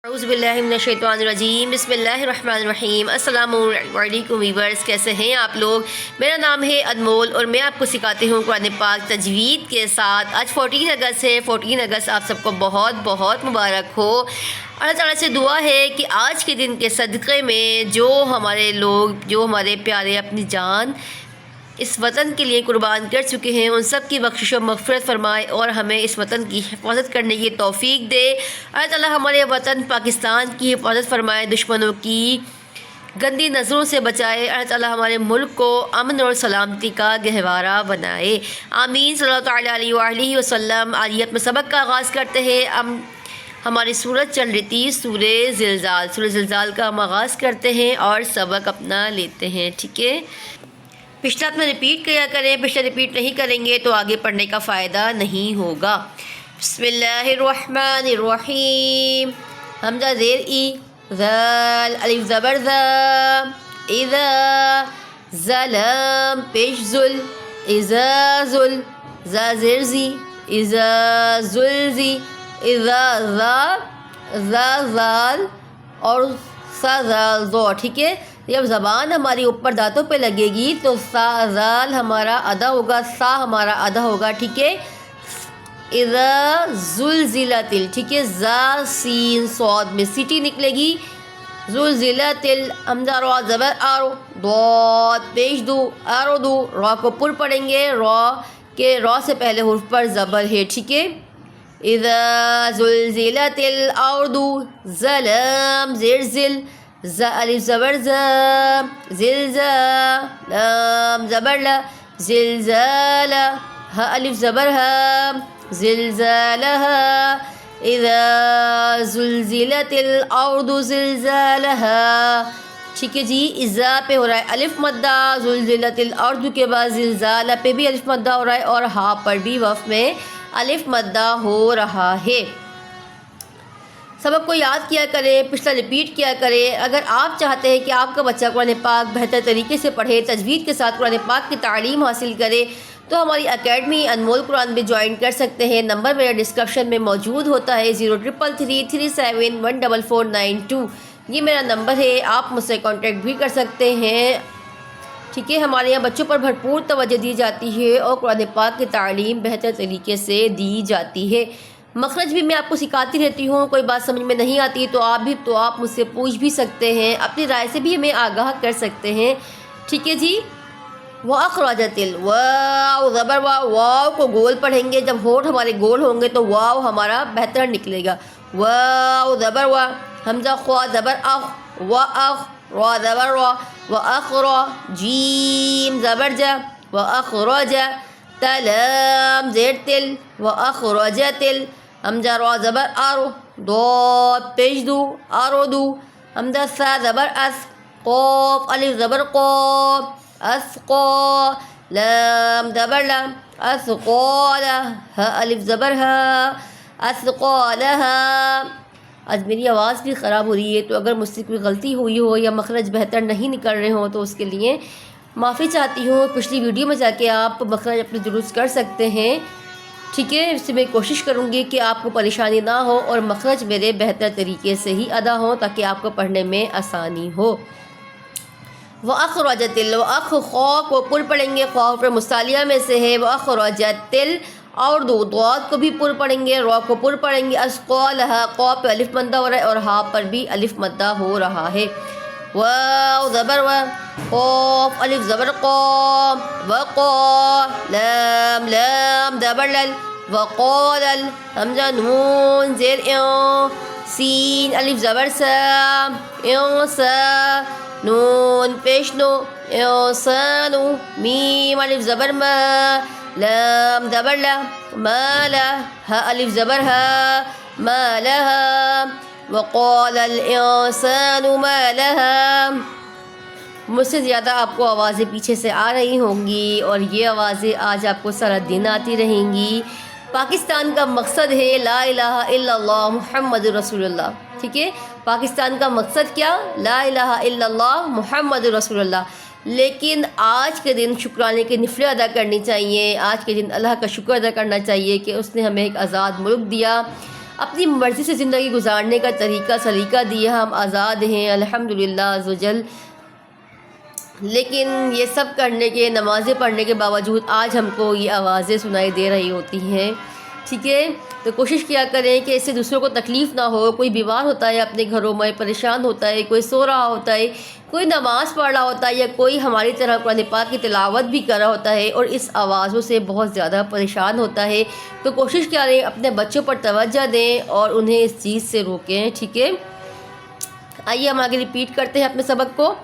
اعوذ باللہ من الشیطان الرجیم بسم اللہ الرحمن الرحیم۔ السلام علیکم ویورز، کیسے ہیں آپ لوگ؟ میرا نام ہے انمول اور میں آپ کو سکھاتی ہوں قرآن پاک تجوید کے ساتھ۔ آج 14 اگست ہے۔ 14 اگست آپ سب کو بہت بہت مبارک ہو۔ اللہ تعالیٰ سے دعا ہے کہ آج کے دن کے صدقے میں جو ہمارے پیارے اپنی جان اس وطن کے لیے قربان کر چکے ہیں، ان سب کی بخشش و مغفرت فرمائے اور ہمیں اس وطن کی حفاظت کرنے کی توفیق دے۔ اللہ تعالیٰ ہمارے وطن پاکستان کی حفاظت فرمائے، دشمنوں کی گندی نظروں سے بچائے۔ اللہ تعالیٰ ہمارے ملک کو امن اور سلامتی کا گہوارہ بنائے، آمین صلی اللہ تعالیٰ علیہ وآلہ وسلم۔ آج اپنے سبق کا آغاز کرتے ہیں۔ ہماری سورت چل رہی تھی سورہ زلزال کا ہم آغاز کرتے ہیں اور سبق اپنا لیتے ہیں، ٹھیک ہے؟ پچھلا اپنا ریپیٹ کیا کریں، پچھلا ریپیٹ نہیں کریں گے تو آگے پڑھنے کا فائدہ نہیں ہوگا۔ بسم اللہ الرحمن الرحیم۔ حمزہ زیر ای، ذال، الف زبر ذا، اذا، ظلم پیش ذل، اذا ذل، ذا زیر زی، اذا ذلزی، اذا ذا، ذا ذال اور سا ذال ذو، ٹھیک ہے؟ جب زبان ہماری اوپر دانتوں پہ لگے گی تو سا ذال ہمارا ادا ہوگا، سا ہمارا ادا ہوگا، ٹھیک ہے؟ اذا زلزلت، ٹھیک ہے؟ زا سین صاد میں سیٹی نکلے گی، زلزلت، حمزہ را زبر آرو، ضاد پیش دو، آرو دو، را کو پر پڑھیں گے، را سے پہلے حرف پر زبر ہے، ٹھیک ہے؟ اذا زلزلت الارض، زلم زیر زل، ز الف زبر زا، زلزا، لام زبر لا، زلزال، ہ الف زبر ہا، زلزالها، اذا زلزلت الارض زلزالها، ٹھیک ہے جی؟ اذا پہ ہو رہا ہے الف مدہ، زلزلت الارض کے بعد زلزالہ پہ بھی الف مدہ ہو رہا ہے اور ہا پر بھی وقف میں الف مدہ ہو رہا ہے۔ سبق کو یاد کیا کریں، پچھلا ریپیٹ کیا کریں۔ اگر آپ چاہتے ہیں کہ آپ کا بچہ قرآن پاک بہتر طریقے سے پڑھے، تجوید کے ساتھ قرآن پاک کی تعلیم حاصل کرے، تو ہماری اکیڈمی انمول قرآن بھی جوائن کر سکتے ہیں۔ نمبر میرا ڈسکرپشن میں موجود ہوتا ہے، 0333371492، یہ میرا نمبر ہے، آپ مجھ سے کانٹیکٹ بھی کر سکتے ہیں، ٹھیک ہے؟ ہمارے یہاں بچوں پر بھرپور توجہ دی جاتی ہے اور قرآن پاک کی تعلیم بہتر طریقے سے دی جاتی ہے۔ مخرج بھی میں آپ کو سکھاتی رہتی ہوں، کوئی بات سمجھ میں نہیں آتی تو آپ مجھ سے پوچھ بھی سکتے ہیں، اپنی رائے سے بھی ہمیں آگاہ کر سکتے ہیں، ٹھیک ہے جی؟ وَأَخْرَجَتِ الْواو زبر واو کو گول پڑھیں گے، جب ہونٹ ہمارے گول ہوں گے تو واو ہمارا بہتر نکلے گا۔ واو زبر وا، حمزہ خوا زبر اخ، وَأَخْ، را زبر را، وَأَخْرَ، جیم زبر جا، وَأَخْرَجَ، تلام زیر تل، وَأَخْرَجَتِ حمزہ را زبر آرو، ضاد پیش دو، آرو دو، حمزہ سا زبر اس، قوف الف زبر قوف، اسقا، لام زبر لام، اسقال، ہ الف زبر ہا، اسقالها۔ آج میری آواز بھی خراب ہو رہی ہے، تو اگر مجھ سے کوئی غلطی ہوئی ہو یا مخرج بہتر نہیں نکل رہے ہوں تو اس کے لیے معافی چاہتی ہوں۔ پچھلی ویڈیو میں جا کے آپ مخرج اپنے درست کر سکتے ہیں، ٹھیک ہے؟ اس سے میں کوشش کروں گی کہ آپ کو پریشانی نہ ہو اور مخرج میرے بہتر طریقے سے ہی ادا ہوں تاکہ آپ کو پڑھنے میں آسانی ہو۔ وَأَخْرَجَتِ وَأَخْ، خوا کو پر پڑھیں گے، خوا پر مستعلیہ میں سے ہے، وَأَخْرَجَتِ اور ضاد کو بھی پر پڑھیں گے، را کو پر پڑھیں گے، اسقالها، قا پہ الف مدہ ہو رہا ہے اور ہا پر بھی الف مدہ ہو رہا ہے۔ واو زبر وا، قاف الف زبر قا، وقا، لام زبر لل، وقال، حمزہ نون زیر اں، سین الف زبر سا، انسا، نون پیش نو، انسانو، میم الف زبر ما، لام زبر لا، مالا، ہ الف زبر ہا، مالها، وقال الانسان ما لها۔ مجھ سے زیادہ آپ کو آوازیں پیچھے سے آ رہی ہوں گی اور یہ آوازیں آج آپ کو سارا دن آتی رہیں گی۔ پاکستان کا مقصد ہے لا الہ الا اللہ محمد رسول اللہ، ٹھیک ہے؟ پاکستان کا مقصد کیا؟ لا الہ الا اللہ محمد رسول اللہ۔ لیکن آج کے دن شکرانے کی نفلیں ادا کرنی چاہیے، آج کے دن اللہ کا شکر ادا کرنا چاہیے کہ اس نے ہمیں ایک آزاد ملک دیا، اپنی مرضی سے زندگی گزارنے کا طریقہ سلیقہ دیا، ہم آزاد ہیں الحمدللہ عز وجل، لیکن یہ سب کرنے کے، نمازیں پڑھنے کے باوجود آج ہم کو یہ آوازیں سنائی دے رہی ہوتی ہیں، ٹھیک ہے؟ تو کوشش کیا کریں کہ اس سے دوسروں کو تکلیف نہ ہو۔ کوئی بیمار ہوتا ہے اپنے گھروں میں، پریشان ہوتا ہے، کوئی سو رہا ہوتا ہے، کوئی نماز پڑھ رہا ہوتا ہے، یا کوئی ہماری طرح قرآن پاک کی تلاوت بھی کر رہا ہوتا ہے اور اس آوازوں سے بہت زیادہ پریشان ہوتا ہے، تو کوشش کریں اپنے بچوں پر توجہ دیں اور انہیں اس چیز سے روکیں، ٹھیک ہے؟ آئیے ہم آگے ریپیٹ کرتے ہیں اپنے سبق کو۔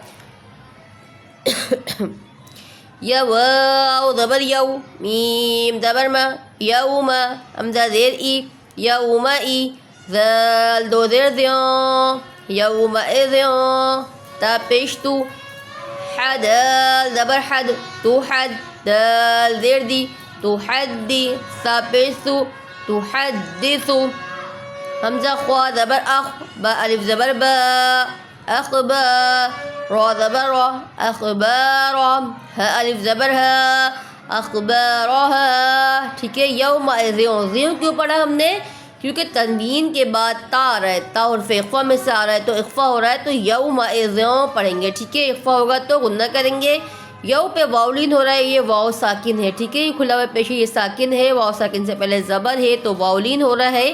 یا واو زبر یو، میم زبر ما، یوم حمزہ زیر ای، یوم ای، ذال دو زیر زیوں، یوم اذیوں، تا پیش تو، حدال زبر حد، تو حد، دال زیر دی، تو حد دی، سا پیش سو، تو حدثو، حمزہ خوا زبر اخ، با الف زبر با، اخبا، را زبر را، اخبارا، ہا الف زبر ہا، اخبارها، ٹھیک ہے؟ یوم اذیوں، زیوں کیوں پڑھا ہم نے؟ کیونکہ تنوین کے بعد تا آ رہا ہے، تا حرف اخفا میں سے آ رہا ہے، تو اخفا ہو رہا ہے، تو یوم اذیوں پڑھیں گے، ٹھیک ہے؟ اخفا ہوگا تو غنہ کریں گے۔ یو پہ واولین ہو رہا ہے، یہ واو ساکن ہے، ٹھیک ہے؟ یہ کھلا ہوا پیش ہے، یہ ساکن ہے، واو ساکن سے پہلے زبر ہے تو واولین ہو رہا ہے۔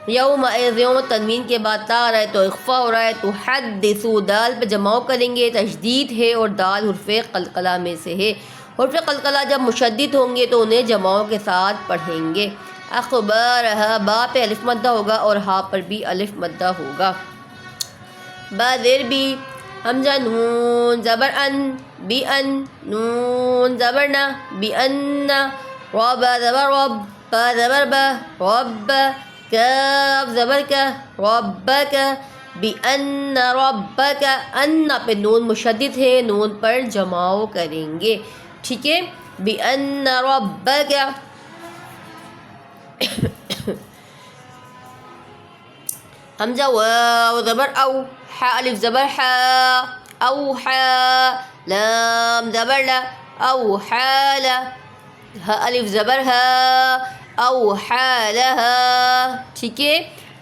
یوم اذیوں تنوین کے بعد تا آ رہا ہے تو اخفا ہو رہا ہے، تو حدثو دال پہ جماؤ کریں گے، تشدید ہے اور دال حرف قلقلہ میں سے ہے۔ حرف قلقلہ جب مشدد ہوں گے تو انہیں جماؤں کے ساتھ پڑھیں گے۔ اخبارہا، با پہ الف مدہ ہوگا اور ہا پر بھی الف مدہ ہوگا۔ با زیر بی، حمزہ نون زبر ان، بی ان، نون زبر نا، بی ان، رب زبر رب، با زبر با، رب، کاف زبر کا، ربک، بی ان ربک، ان پہ نون مشدد ہے، نون پر جماؤ کریں گے، ٹھیک ہے؟ بی ان ربک، حمزہ واو زبر او، حا الف زبر حا، اوحا، لام زبر لا، اوحا لا، ہا الف زبر ہا، اوحا لہا، ٹھیک ہے؟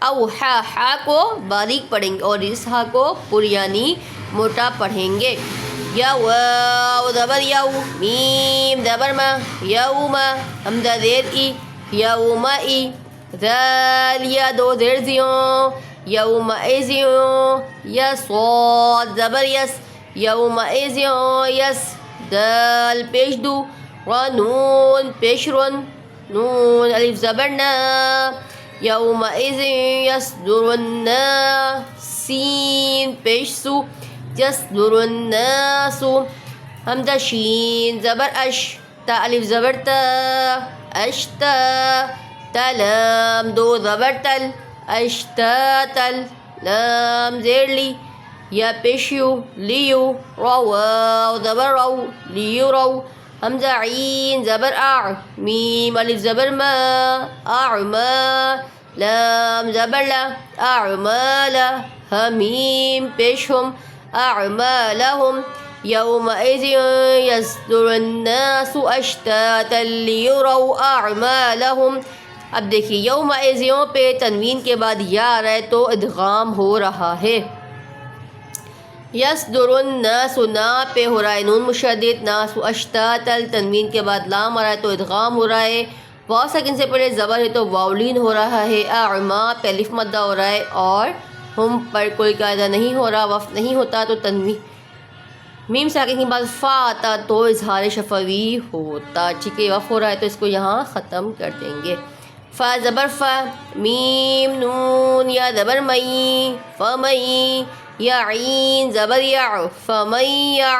اوحا، ہا کو باریک پڑھیں گے اور اس ہا کو پر یعنی موٹا پڑھیں گے۔ یا واو زبر یو، میم زبر ما، یوم حمزہ زیر ای، یوم ای، ذال یا دو زیر زیوں، یوم ایزیوں، یا صاد زبر یس، یوم ایزیوں، یس، دال پیش دو، را نون پیش رن، نون الف زبر نا، یوم ایزی یصدر الناس، سین پیش سو، یصدر الناس، حمزہ شین زبر اش، تا الف زبر تا، اشتا، تا لام دو زبر تل، اشتاتل، لام زیر لی، یا پیشیو، لیو، را واو زبر رو، لیو رو، حمزہ عین زبر اع، میم الف زبر ما، اعما، لام زبر لا، اعمالا، حمیم پیش ہم، اعمالہم، یومئذ یصدر الناس اشتاتا لیروا اعمالہم۔ اب دیکھیے یومئذوں پہ تنوین کے بعد یا آ رہا ہے تو ادغام ہو رہا ہے۔ یصدر الناس، نا پہ ہو رہا ہے نون مشدد، ناس اشتاتا، تنوین کے بعد لام آ رہا ہے تو ادغام ہو رہا ہے۔ واو ساکن سے پہلے زبر ہے تو واولین ہو رہا ہے۔ اعما پہ الف مدہ ہو رہا ہے اور ہم پر کوئی قاعدہ نہیں ہو رہا، وقف نہیں ہوتا تو تنوین میم ساکن کے بعد فا آتا تو اظہار شفوی ہوتا، ٹھیک ہے؟ وقف ہو رہا ہے تو اس کو یہاں ختم کر دیں گے۔ فا زبر فا، میم نون یا زبر مئی، فمئی، یا عین زبر یا، فمئی یا،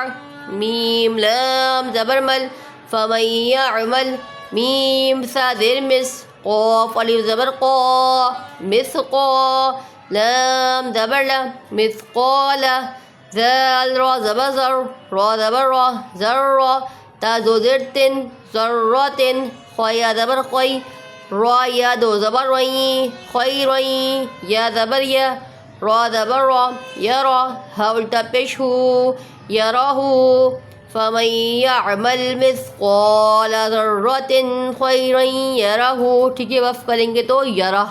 میم لام زبر مل، فمئی یعمل، میم سا زیر مس، قاف الف زبر قا، مثقا، لام زبر لا، مثقالا، ذال را زبر زر، را زبر را، ذرا، تا دو زیر تن، ذراتن، خویا زبر خوی، را یا دو زبر رئی، خیرئی، یا زبر یا، را زبر را، یرا، ہا الٹا پیش ہو، یراہو، فمن یعمل مثقال ذرة خیرا یرہ، ٹھیک ہے؟ وقف کریں گے تو یرہ۔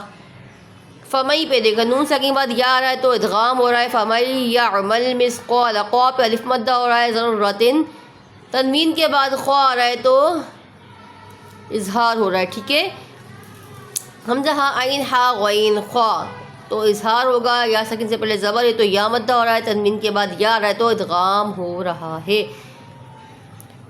فمئی پہ دیکھا نون ساکن کے بعد یا آ رہا ہے تو ادغام ہو رہا ہے، فمئی یعمل مثقال، قاف پہ الف مدہ ہو رہا ہے ذرۃ، تنوین کے بعد خوا آ رہا ہے تو اظہار ہو رہا ہے، ٹھیک ہے، حمزہ ہا عین ہا غین خوا تو اظہار ہوگا، یا ساکن سے پہلے زبر ہے تو یا مدہ ہو رہا ہے، تنوین کے بعد یا آ رہا ہے تو ادغام ہو رہا ہے،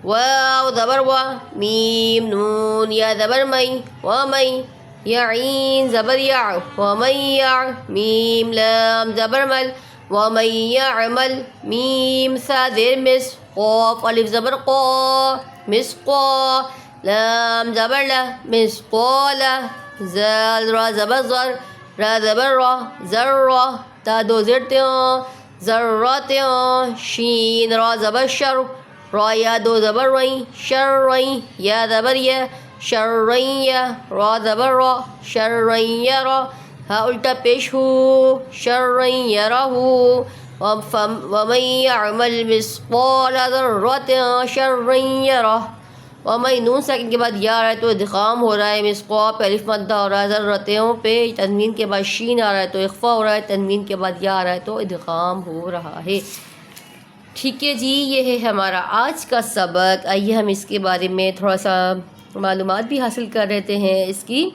واو زبر وا، میم نون یا زبر مئی، ومئی، یا عین زبر یا، ومن یا، میم لام زبر مل، ومن یعمل، میم سا زیر مس، قاف الف زبر قا، مسقا، لام زبر لا، مسقال، زال را زبر زر، را زبر را، ذرہ، تا دو زر تیوں، ذرات، شین را زبر شر، را یا دو زبر رئی، شرعی، یا زبر یا، شرعی، را زبر را، شرعی را، ہا الٹا پیش ہو، شرعی یرہ، ومن یعمل مثقال ذرۃ شرعی یرہ، ومن نون ساکن کے بعد یا آ رہا ہے تو ادغام ہو رہا ہے، مثقال پہ الف مدہ ہو رہا ہے، ذرتوں پہ تنوین کے بعد شین آ رہا ہے تو اخفا ہو رہا ہے، تنوین کے بعد یا آ رہا ہے تو ادغام ہو رہا ہے، ٹھیک ہے جی۔ یہ ہے ہمارا آج کا سبق، آئیے ہم اس کے بارے میں تھوڑا سا معلومات بھی حاصل کر لیتے ہیں، اس کی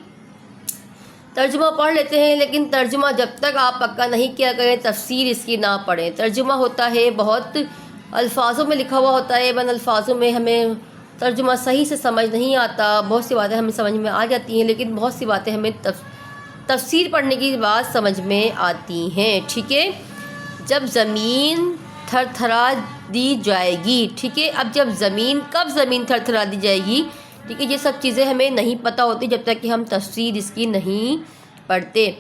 ترجمہ پڑھ لیتے ہیں، لیکن ترجمہ جب تک آپ پکا نہیں کیا کریں تفسیر اس کی نہ پڑھیں، ترجمہ ہوتا ہے بہت الفاظوں میں لکھا ہوا ہوتا ہے، بن الفاظوں میں ہمیں ترجمہ صحیح سے سمجھ نہیں آتا، بہت سی باتیں ہمیں سمجھ میں آ جاتی ہیں لیکن بہت سی باتیں ہمیں تفسیر پڑھنے کی بات سمجھ میں آتی ہیں، ٹھیک ہے۔ جب زمین تھر تھرا دی جائے گی، ٹھیک ہے، اب جب زمین کب زمین تھر تھرا دی جائے گی، ٹھیک ہے، یہ سب چیزیں ہمیں نہیں پتہ ہوتی جب تک کہ ہم تفسیر اس کی نہیں پڑھتے،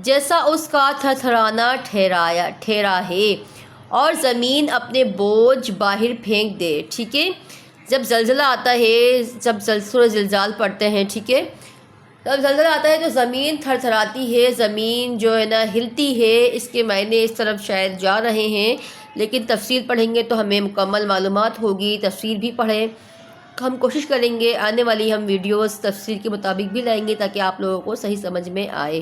جیسا اس کا تھر تھرانا ٹھہرا ہے اور زمین اپنے بوجھ باہر پھینک دے، ٹھیک ہے، جب زلزلہ آتا ہے، جب سورہ زلزال پڑھتے ہیں، ٹھیک ہے، جب زلزلہ آتا ہے تو زمین تھر تھراتی ہے، زمین جو ہے نا ہلتی ہے، اس کے معنی اس طرف شاید جا رہے ہیں، لیکن تفسیر پڑھیں گے تو ہمیں مکمل معلومات ہوگی، تفسیر بھی پڑھیں، ہم کوشش کریں گے آنے والی ہم ویڈیوز تفسیر کے مطابق بھی لائیں گے تاکہ آپ لوگوں کو صحیح سمجھ میں آئے۔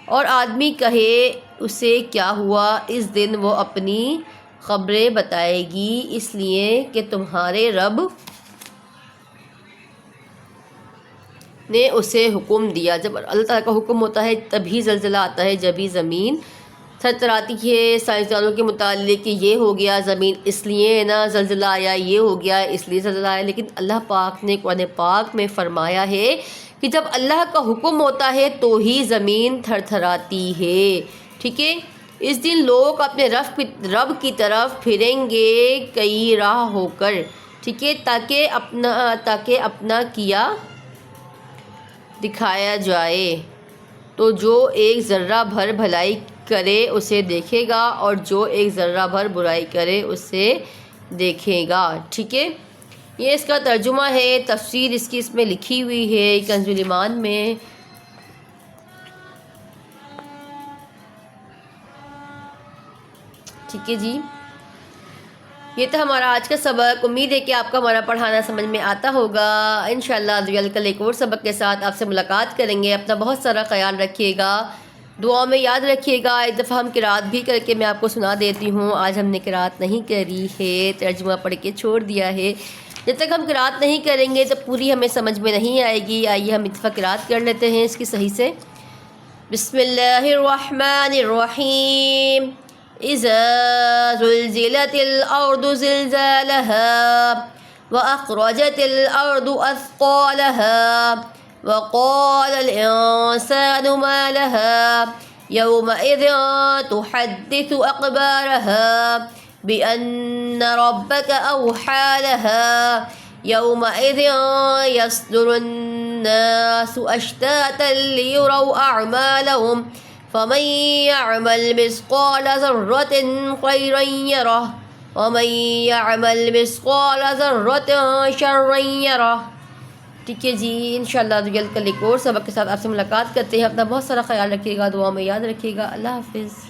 اور آدمی کہے اسے کیا ہوا، اس دن وہ اپنی خبریں بتائے گی، اس لیے کہ تمہارے رب نے اسے حکم دیا۔ جب اللہ تعالیٰ کا حکم ہوتا ہے تبھی زلزلہ آتا ہے، جبھی زمین تھرتھراتی ہے۔ سائنسدانوں کے متعلق کہ یہ ہو گیا زمین اس لیے نا زلزلہ آیا، یہ ہو گیا اس لیے زلزلہ آیا، لیکن اللہ پاک نے قرآن پاک میں فرمایا ہے کہ جب اللہ کا حکم ہوتا ہے تو ہی زمین تھرتھراتی ہے، ٹھیک ہے۔ اس دن لوگ اپنے رب کی طرف پھریں گے کئی راہ ہو کر، ٹھیک ہے، تاکہ اپنا کیا دکھایا جائے، تو جو ایک ذرہ بھر بھلائی کرے اسے دیکھے گا اور جو ایک ذرہ بھر برائی کرے اسے دیکھے گا، ٹھیک ہے۔ یہ اس کا ترجمہ ہے، تفسیر اس کی اس میں لکھی ہوئی ہے کنز الایمان میں، ٹھیک ہے جی۔ یہ تھا ہمارا آج کا سبق، امید ہے کہ آپ کا ہمارا پڑھانا سمجھ میں آتا ہوگا۔ انشاءاللہ عزوجل کل ایک اور سبق کے ساتھ آپ سے ملاقات کریں گے، اپنا بہت سارا خیال رکھیے گا، دعا میں یاد رکھیے گا۔ ایک دفعہ ہم قرات بھی کر کے میں آپ کو سنا دیتی ہوں، آج ہم نے قرات نہیں کری ہے، ترجمہ پڑھ کے چھوڑ دیا ہے، جب تک ہم قرات نہیں کریں گے تو پوری ہمیں سمجھ میں نہیں آئے گی۔ آئیے ہم ایک دفعہ قرات کر لیتے ہیں اس کی صحیح سے۔ بسم اللہ الرحمن الرحیم، اذا زلزلت الارض زلزالها واخرجت الارض اثقالها وقال الانسان ما لها يومئذ تحدث اخبارها بان ربك اوحى لها يومئذ يصدر الناس اشتاتا ليروا اعمالهم فمن يعمل مثقال ذرة خيرا يره ومن يعمل مثقال ذرة شرا يره، ٹھیک ہے جی۔ انشاءاللہ جلد کل ایک اور سبق کے ساتھ آپ سے ملاقات کرتے ہیں، اپنا بہت سارا خیال رکھیے گا، دعا میں یاد رکھیے گا، اللہ حافظ۔